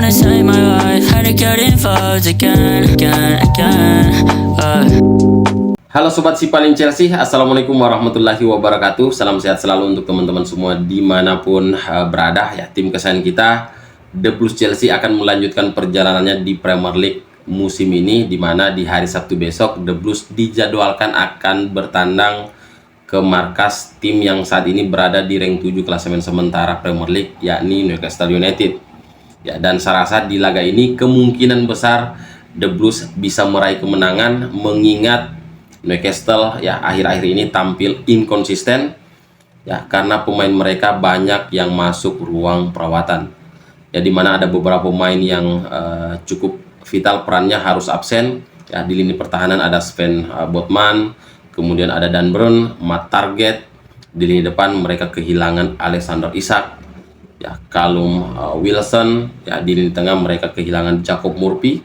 to save my life. Had to get involved again. Halo Sobat Si Paling Chelsea, Assalamualaikum warahmatullahi wabarakatuh. Salam sehat selalu untuk teman-teman semua dimanapun berada ya. Tim kesayangan kita The Blues Chelsea akan melanjutkan perjalanannya di Premier League musim ini, di mana di hari Sabtu besok The Blues dijadwalkan akan bertandang ke markas tim yang saat ini berada di rank 7 klasemen sementara Premier League, yakni Newcastle United. Ya, dan saya rasa di laga ini kemungkinan besar The Blues bisa meraih kemenangan, mengingat Newcastle ya akhir-akhir ini tampil inkonsisten ya, karena pemain mereka banyak yang masuk ruang perawatan. Ya, dimana ada beberapa pemain yang cukup vital perannya harus absen. Ya, di lini pertahanan ada Sven Botman, kemudian ada Dan Burn, Matt Target. Di lini depan mereka kehilangan Alexander Isak, ya, Callum Wilson. Ya, di lini tengah mereka kehilangan Jacob Murphy,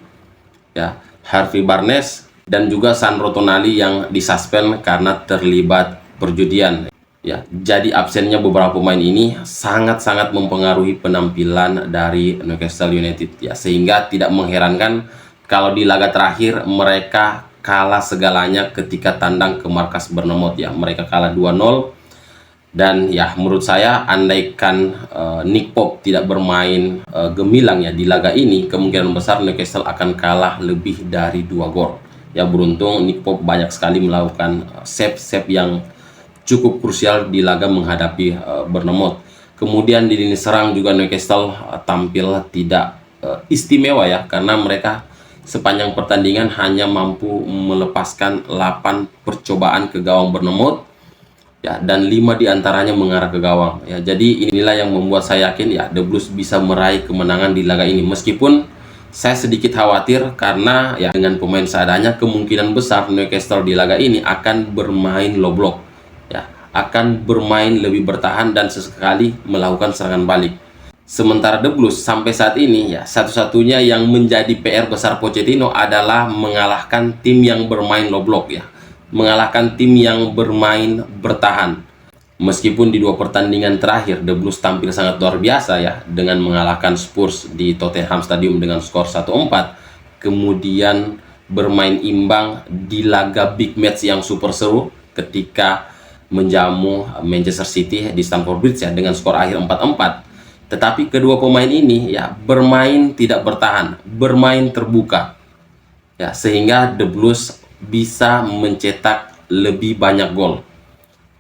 ya, Harvey Barnes, dan juga Sandro Tonali yang disuspend karena terlibat perjudian. Ya, jadi absennya beberapa pemain ini sangat-sangat mempengaruhi penampilan dari Newcastle United ya, sehingga tidak mengherankan kalau di laga terakhir mereka kalah segalanya ketika tandang ke markas Bournemouth ya. Mereka kalah 2-0, dan ya menurut saya andaikan Nick Pope tidak bermain gemilang ya di laga ini, kemungkinan besar Newcastle akan kalah lebih dari 2 gol. Ya, beruntung Nick Pope banyak sekali melakukan save-save yang cukup krusial di laga menghadapi Bournemouth. Kemudian di lini serang juga Newcastle tampil tidak istimewa ya, karena mereka sepanjang pertandingan hanya mampu melepaskan 8 percobaan ke gawang Bournemouth ya, dan 5 diantaranya mengarah ke gawang ya. Jadi inilah yang membuat saya yakin ya The Blues bisa meraih kemenangan di laga ini, meskipun saya sedikit khawatir karena ya dengan pemain seadanya kemungkinan besar Newcastle di laga ini akan bermain low block ya, akan bermain lebih bertahan dan sesekali melakukan serangan balik. Sementara The Blues sampai saat ini ya satu-satunya yang menjadi PR besar Pochettino adalah mengalahkan tim yang bermain low block ya, mengalahkan tim yang bermain bertahan. Meskipun di 2 pertandingan terakhir The Blues tampil sangat luar biasa ya, dengan mengalahkan Spurs di Tottenham Stadium dengan skor 1-4, kemudian bermain imbang di laga big match yang super seru ketika menjamu Manchester City di Stamford Bridge ya dengan skor akhir 4-4. Tetapi kedua pemain ini ya bermain tidak bertahan, bermain terbuka ya, sehingga The Blues bisa mencetak lebih banyak gol.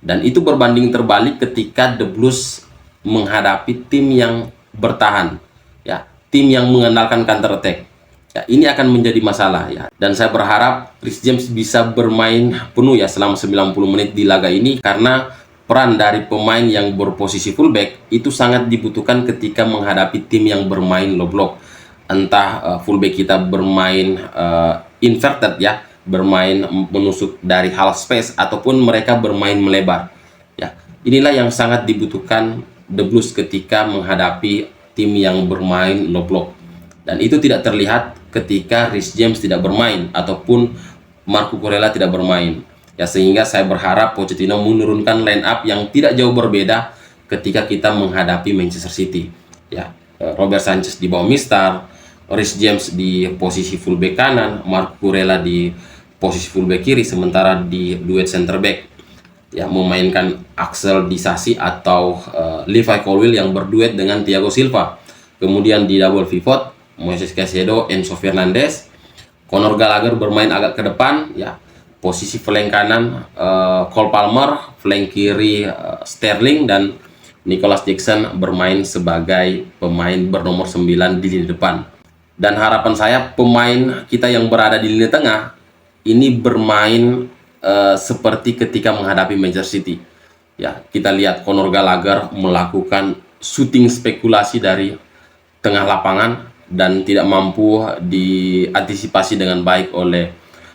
Dan itu berbanding terbalik ketika The Blues menghadapi tim yang bertahan ya, tim yang mengandalkan counter attack ya. Ini akan menjadi masalah ya, dan saya berharap Reece James bisa bermain penuh ya selama 90 menit di laga ini, karena peran dari pemain yang berposisi fullback itu sangat dibutuhkan ketika menghadapi tim yang bermain low block. Entah fullback kita bermain inverted ya, bermain menusuk dari half space, ataupun mereka bermain melebar ya. Inilah yang sangat dibutuhkan The Blues ketika menghadapi tim yang bermain low block, dan itu tidak terlihat ketika Reece James tidak bermain ataupun Marco Kurela tidak bermain ya, sehingga saya berharap Pochettino menurunkan line up yang tidak jauh berbeda ketika kita menghadapi Manchester City ya. Robert Sanchez di bawah Mistar, Reece James di posisi fullback kanan, Marco Kurela di posisi fullback kiri, sementara di duet center back ya memainkan Axel Disasi atau Levi Colwill yang berduet dengan Thiago Silva. Kemudian di double pivot Moises Caicedo, Enzo Fernandez, Conor Gallagher bermain agak ke depan ya, posisi flank kanan Cole Palmer, flank kiri Sterling, dan Nicholas Jackson bermain sebagai pemain bernomor 9 di lini depan. Dan harapan saya pemain kita yang berada di lini tengah ini bermain seperti ketika menghadapi Manchester City ya. Kita lihat Conor Gallagher melakukan shooting spekulasi dari tengah lapangan dan tidak mampu diantisipasi dengan baik oleh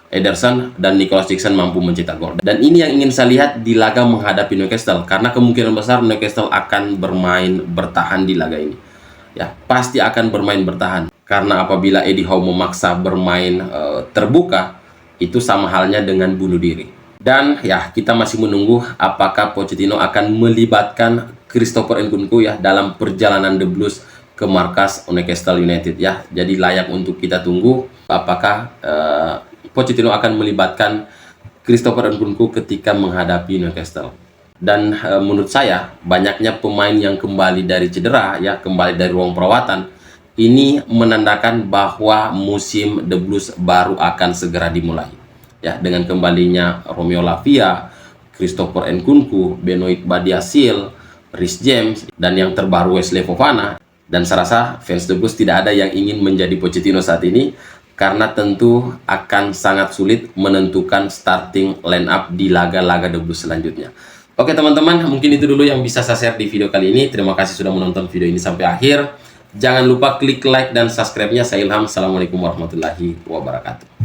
Ederson, dan Nicholas Jackson mampu mencetak gol. Dan ini yang ingin saya lihat di laga menghadapi Newcastle, karena kemungkinan besar Newcastle akan bermain bertahan di laga ini ya, pasti akan bermain bertahan, karena apabila Eddie Howe memaksa bermain terbuka, itu sama halnya dengan bunuh diri. Dan ya kita masih menunggu apakah Pochettino akan melibatkan Christopher Nkunku ya dalam perjalanan The Blues ke markas Newcastle United ya. Jadi layak untuk kita tunggu apakah Pochettino akan melibatkan Christopher Nkunku ketika menghadapi Newcastle. Dan menurut saya banyaknya pemain yang kembali dari cedera ya, kembali dari ruang perawatan, ini menandakan bahwa musim The Blues baru akan segera dimulai ya, dengan kembalinya Romeo Lavia, Christopher Nkunku, Benoit Badiashile, Reece James, dan yang terbaru Wesley Fofana. Dan saya rasa fans The Blues tidak ada yang ingin menjadi Pochettino saat ini, karena tentu akan sangat sulit menentukan starting line up di laga-laga The Blues selanjutnya. Oke teman-teman, mungkin itu dulu yang bisa saya share di video kali ini. Terima kasih sudah menonton video ini sampai akhir. Jangan lupa klik like dan subscribe-nya. Saya Ilham. Assalamualaikum warahmatullahi wabarakatuh.